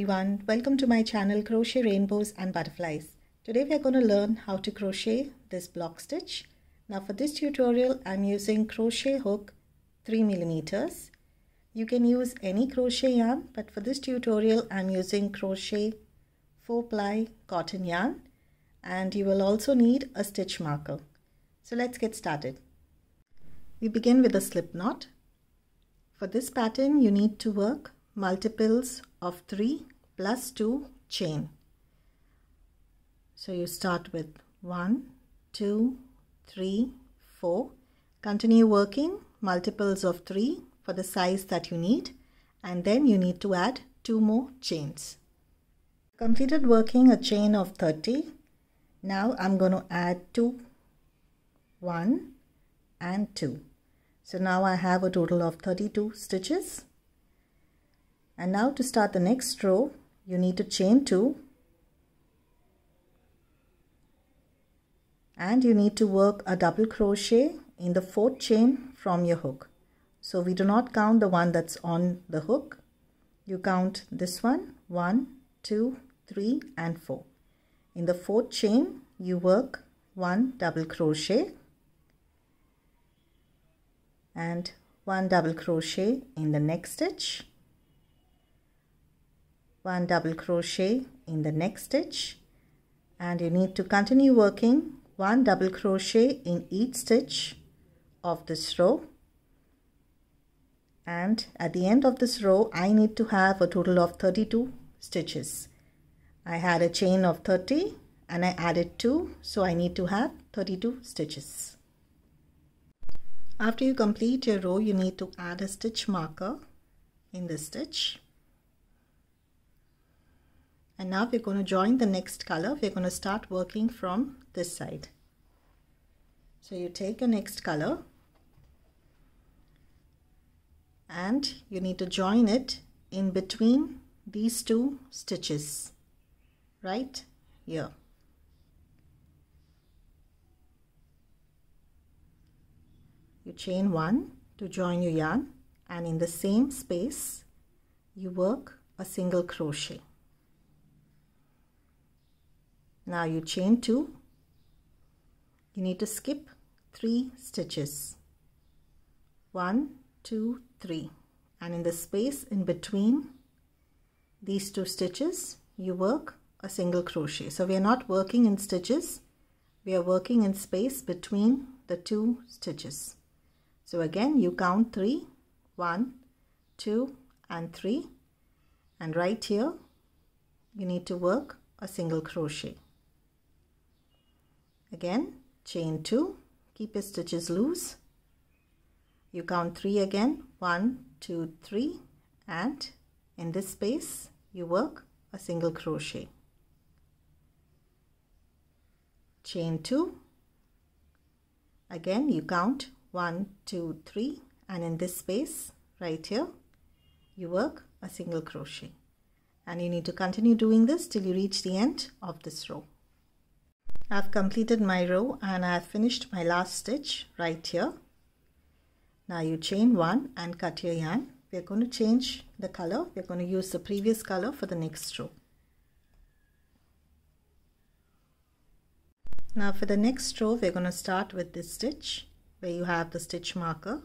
everyone, welcome to my channel Crochet Rainbows and Butterflies. Today we are going to learn how to crochet this block stitch. Now for this tutorial I'm using crochet hook 3mm. You can use any crochet yarn, but for this tutorial I'm using crochet 4-ply cotton yarn, and you will also need a stitch marker. So let's get started. We begin with a slip knot. For this pattern you need to work multiples of 3 plus 2 chain. So you start with 1, 2, 3, 4. Continue working multiples of 3 for the size that you need, and then you need to add 2 more chains. Completed working a chain of 30. Now I'm going to add 2, 1 and 2. So now I have a total of 32 stitches. And now to start the next row, you need to chain 2 and you need to work a double crochet in the 4th chain from your hook. So we do not count the one that's on the hook. You count this one, 1, 2, 3 and 4. In the 4th chain, you work 1 double crochet and 1 double crochet in the next stitch, 1 double crochet in the next stitch, and you need to continue working 1 double crochet in each stitch of this row. And at the end of this row I need to have a total of 32 stitches. I had a chain of 30 and I added 2, so I need to have 32 stitches. After you complete your row, you need to add a stitch marker in the stitch. And now we're going to join the next color. We're going to start working from this side. So you take your next color and you need to join it in between these 2 stitches right here. You chain 1 to join your yarn, and in the same space you work a single crochet. Now you chain 2. You need to skip 3 stitches. 1, 2, 3, and in the space in between these 2 stitches you work a single crochet. So we are not working in stitches, we are working in space between the 2 stitches. So again you count 3, 1, 2 and 3, and right here you need to work a single crochet. Again chain 2, keep your stitches loose, you count 3 again, 1, 2, 3, and in this space you work a single crochet. Chain 2, again you count 1, 2, 3, and in this space right here you work a single crochet, and you need to continue doing this till you reach the end of this row. I've completed my row and I've finished my last stitch right here. Now you chain 1 and cut your yarn. We're going to change the color. We're going to use the previous color for the next row. Now for the next row we're going to start with this stitch where you have the stitch marker.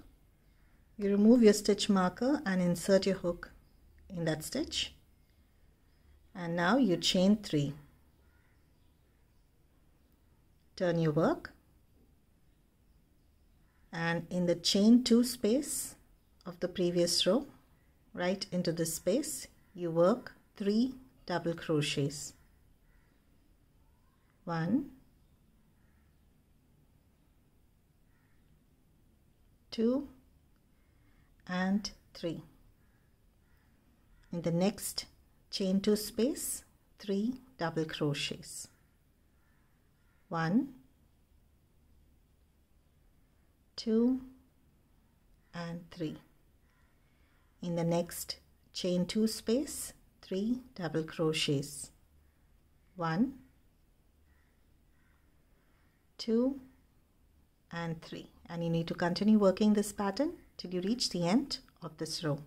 You remove your stitch marker and insert your hook in that stitch, and now you chain 3. Turn your work, and in the chain 2 space of the previous row, right into this space, you work 3 double crochets. 1, 2 and 3. In the next chain 2 space, 3 double crochets. 1, 2 and 3. In the next chain 2 space, 3 double crochets. 1, 2 and 3, and you need to continue working this pattern till you reach the end of this row.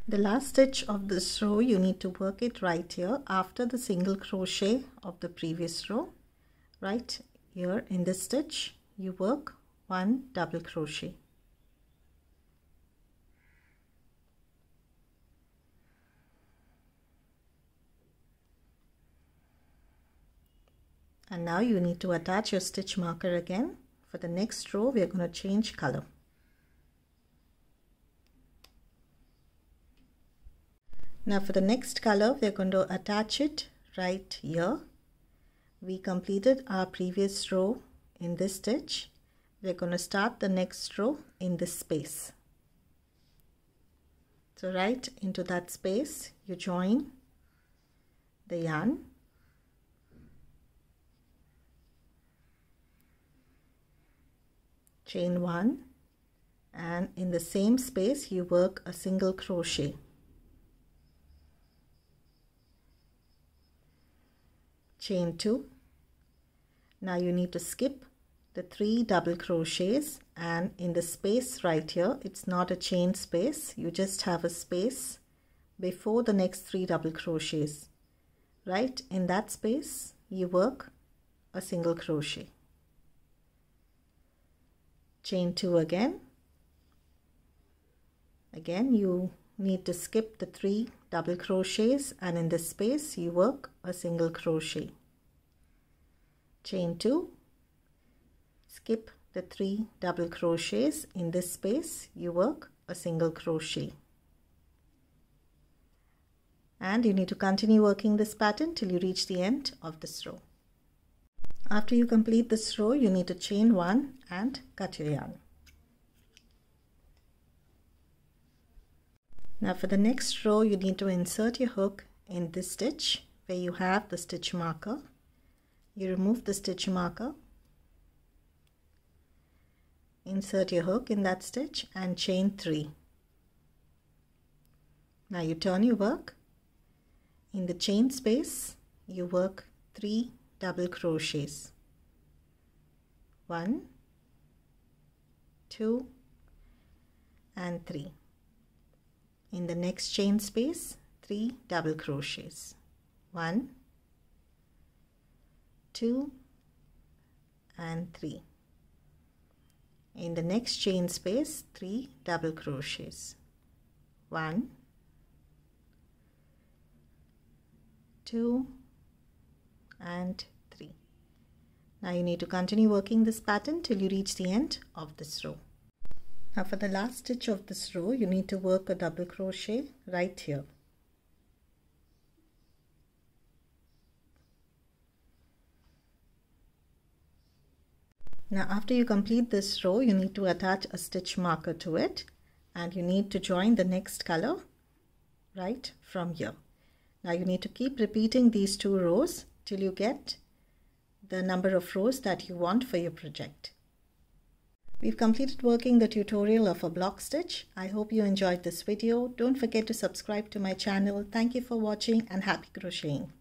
The last stitch of this row, you need to work it right here after the single crochet of the previous row. Right here in this stitch, you work 1 double crochet. And now you need to attach your stitch marker again. For the next row, we are going to change color. Now for the next color, we are going to attach it right here. We completed our previous row in this stitch. We are going to start the next row in this space. So right into that space, you join the yarn. Chain 1, and in the same space you work a single crochet. Chain 2. Now you need to skip the 3 double crochets, and in the space right here, it's not a chain space, you just have a space before the next 3 double crochets. Right in that space you work a single crochet. Chain 2 again. Again you need to skip the 3 double crochets, and in this space you work a single crochet. Chain 2, skip the 3 double crochets, in this space you work a single crochet. And you need to continue working this pattern till you reach the end of this row. After you complete this row, you need to chain 1 and cut your yarn. Now for the next row, you need to insert your hook in this stitch where you have the stitch marker. You remove the stitch marker, insert your hook in that stitch and chain 3. Now you turn your work. In the chain space, you work 3 double crochets. 1, 2 and 3. In the next chain space, 3 double crochets. 1, 2 and 3. In the next chain space, 3 double crochets. 1, 2 and 3. Now you need to continue working this pattern till you reach the end of this row. Now for the last stitch of this row, you need to work a double crochet right here. Now after you complete this row, you need to attach a stitch marker to it, and you need to join the next color right from here. Now you need to keep repeating these 2 rows till you get the number of rows that you want for your project. We've completed working the tutorial of a block stitch. I hope you enjoyed this video. Don't forget to subscribe to my channel. Thank you for watching and happy crocheting.